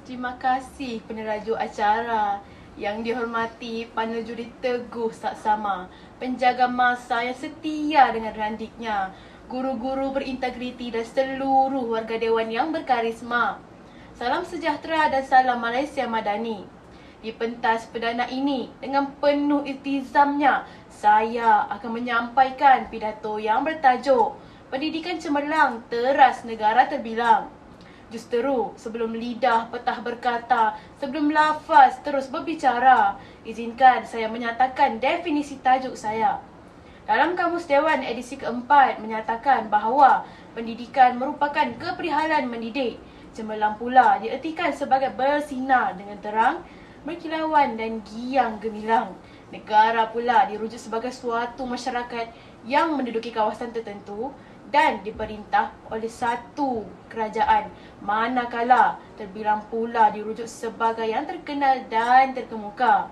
Terima kasih peneraja acara yang dihormati panel juri teguh saksama, penjaga masa yang setia dengan randiknya, guru-guru berintegriti dan seluruh warga dewan yang berkarisma. Salam sejahtera dan salam Malaysia Madani. Di pentas perdana ini, dengan penuh iltizamnya, saya akan menyampaikan pidato yang bertajuk Pendidikan Cemerlang Teras Negara Terbilang. Justeru, sebelum lidah petah berkata, sebelum lafaz terus berbicara, izinkan saya menyatakan definisi tajuk saya. Dalam Kamus Dewan edisi keempat menyatakan bahawa pendidikan merupakan keprihalan mendidik. Cemerlang pula diertikan sebagai bersinar dengan terang, berkilauan dan giang gemilang. Negara pula dirujuk sebagai suatu masyarakat yang menduduki kawasan tertentu dan diperintah oleh satu kerajaan, manakala terbilang pula dirujuk sebagai yang terkenal dan terkemuka.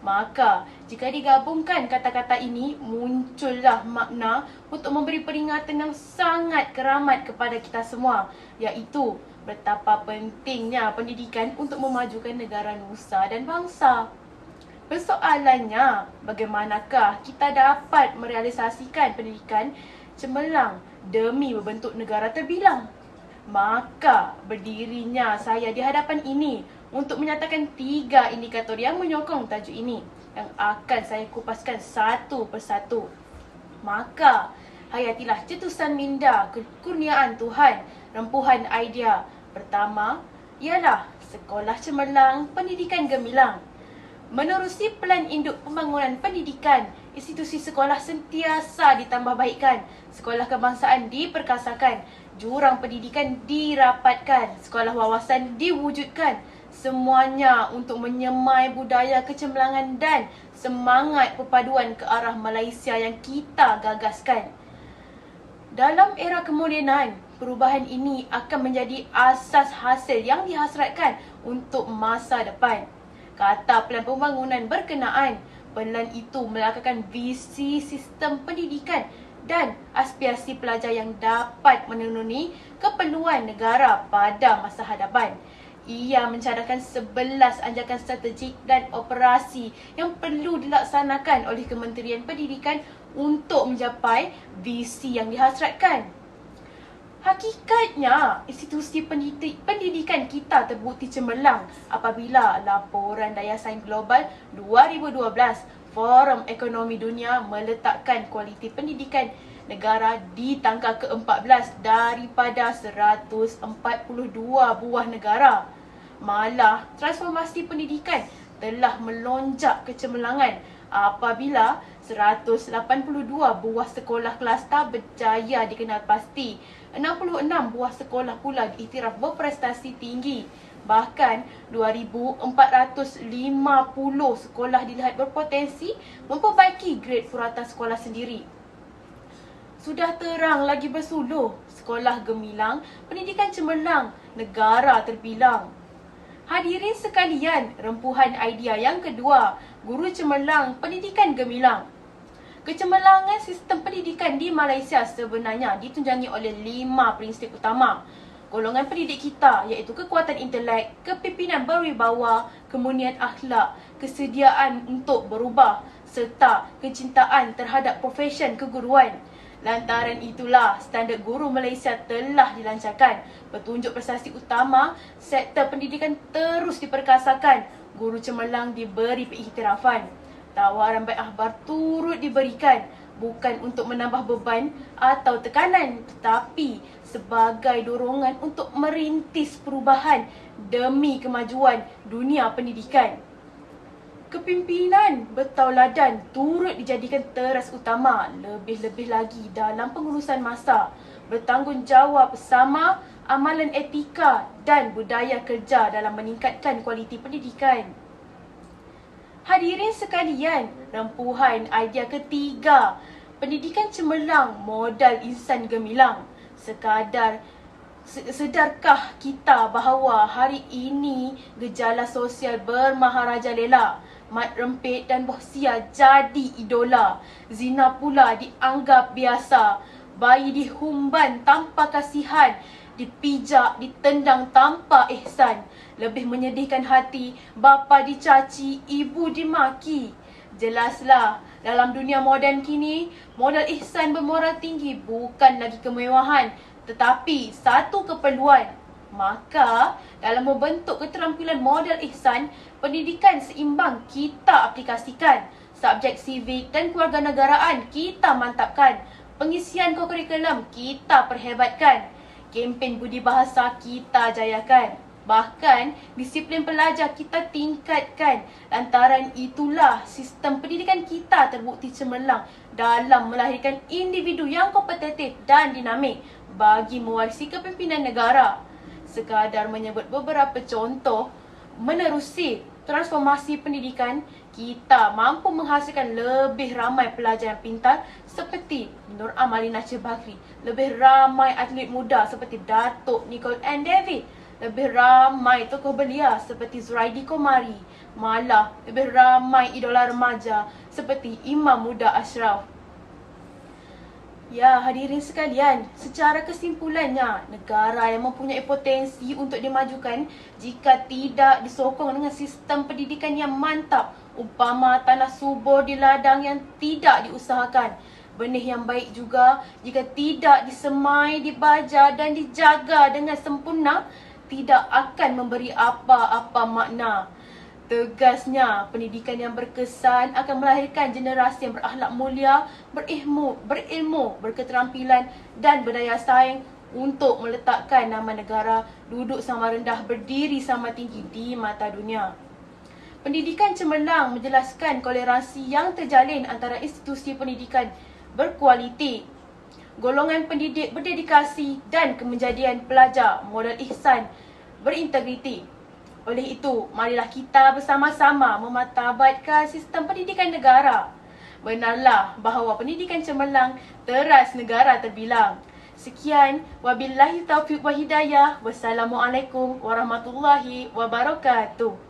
Maka, jika digabungkan kata-kata ini, muncullah makna untuk memberi peringatan yang sangat keramat kepada kita semua, iaitu betapa pentingnya pendidikan untuk memajukan negara nusa dan bangsa. Persoalannya, bagaimanakah kita dapat merealisasikan pendidikan cemerlang demi membentuk negara terbilang? Maka berdirinya saya di hadapan ini untuk menyatakan 3 indikator yang menyokong tajuk ini yang akan saya kupaskan satu persatu. Maka hayatilah cetusan minda kekurniaan Tuhan, rempuhan idea. Pertama ialah Sekolah Cemerlang Pendidikan Gemilang. Menerusi Pelan Induk Pembangunan Pendidikan, institusi sekolah sentiasa ditambah baikkan, sekolah kebangsaan diperkasakan, jurang pendidikan dirapatkan, sekolah wawasan diwujudkan. Semuanya untuk menyemai budaya kecemerlangan dan semangat perpaduan ke arah Malaysia yang kita gagaskan. Dalam era kemodenan, perubahan ini akan menjadi asas hasil yang dihasratkan untuk masa depan. Kata pelan pembangunan berkenaan, pelan itu melakirkan visi sistem pendidikan dan aspirasi pelajar yang dapat memenuhi keperluan negara pada masa hadapan. Ia mencadangkan 11 anjakan strategik dan operasi yang perlu dilaksanakan oleh Kementerian Pendidikan untuk mencapai visi yang dihasratkan. Hakikatnya, institusi pendidikan kita terbukti cemerlang apabila laporan Daya Saing Global 2012 Forum Ekonomi Dunia meletakkan kualiti pendidikan negara di tangka ke-14 daripada 142 buah negara. Malah, transformasi pendidikan telah melonjak kecemerlangan apabila 182 buah sekolah kelasta berjaya dikenal pasti. 66 buah sekolah pula diiktiraf berprestasi tinggi. Bahkan 2,450 sekolah dilihat berpotensi memperbaiki grade purata sekolah sendiri. Sudah terang lagi bersuluh, sekolah gemilang, pendidikan cemerlang, negara terbilang. Hadirin sekalian, rempuhan idea yang kedua, guru cemerlang, pendidikan gemilang. Kecemerlangan sistem pendidikan di Malaysia sebenarnya ditunjangi oleh 5 prinsip utama. Golongan pendidik kita iaitu kekuatan intelek, kepimpinan berwibawa, kemunian akhlak, kesediaan untuk berubah serta kecintaan terhadap profesyen keguruan. Lantaran itulah standard guru Malaysia telah dilancarkan. Petunjuk prestasi utama, sektor pendidikan terus diperkasakan. Guru cemerlang diberi pengiktirafan. Tawaran baik akhbar turut diberikan, bukan untuk menambah beban atau tekanan, tetapi sebagai dorongan untuk merintis perubahan demi kemajuan dunia pendidikan. Kepimpinan bertauladan turut dijadikan teras utama, lebih-lebih lagi dalam pengurusan masa, bertanggungjawab bersama, amalan etika dan budaya kerja dalam meningkatkan kualiti pendidikan. Hadirin sekalian, rempuhan idea ketiga, pendidikan cemerlang, modal insan gemilang. Sedarkah kita bahawa hari ini gejala sosial bermaharajalela, mat rempit dan bohsia jadi idola, zina pula dianggap biasa, bayi dihumban tanpa kasihan, dipijak, ditendang tanpa ihsan, Lebih menyedihkan hati, bapa dicaci, ibu dimaki. Jelaslah, dalam dunia moden kini, modal ihsan bermoral tinggi bukan lagi kemewahan, tetapi satu keperluan. Maka, dalam membentuk keterampilan modal ihsan, pendidikan seimbang kita aplikasikan. Subjek sivik dan kewarganegaraan kita mantapkan. Pengisian kurikulum kita perhebatkan. Kempen budi bahasa kita jayakan. Bahkan, disiplin pelajar kita tingkatkan. Lantaran itulah sistem pendidikan kita terbukti cemerlang dalam melahirkan individu yang kompetitif dan dinamik bagi mewarisi kepimpinan negara. Sekadar menyebut beberapa contoh, menerusi transformasi pendidikan, kita mampu menghasilkan lebih ramai pelajar yang pintar seperti Nur Amalina Bakri, lebih ramai atlet muda seperti Datuk Nicole Ann David, lebih ramai tokoh belia seperti Zuraidi Komari, malah lebih ramai idola remaja seperti Imam Muda Ashraf. Ya, hadirin sekalian, secara kesimpulannya, negara yang mempunyai potensi untuk dimajukan jika tidak disokong dengan sistem pendidikan yang mantap, umpama tanah subur di ladang yang tidak diusahakan. Benih yang baik juga jika tidak disemai, dibaja dan dijaga dengan sempurna, tidak akan memberi apa-apa makna. Tegasnya, pendidikan yang berkesan akan melahirkan generasi yang berakhlak mulia, berilmu, berketerampilan dan berdaya saing untuk meletakkan nama negara duduk sama rendah, berdiri sama tinggi di mata dunia. Pendidikan cemerlang menjelaskan kolerasi yang terjalin antara institusi pendidikan berkualiti, golongan pendidik berdedikasi dan kemenjadian pelajar modal ihsan berintegriti. Oleh itu, marilah kita bersama-sama memartabatkan sistem pendidikan negara. Benarlah bahawa pendidikan cemerlang teras negara terbilang. Sekian, wabillahi taufiq wa hidayah. Wassalamualaikum warahmatullahi wabarakatuh.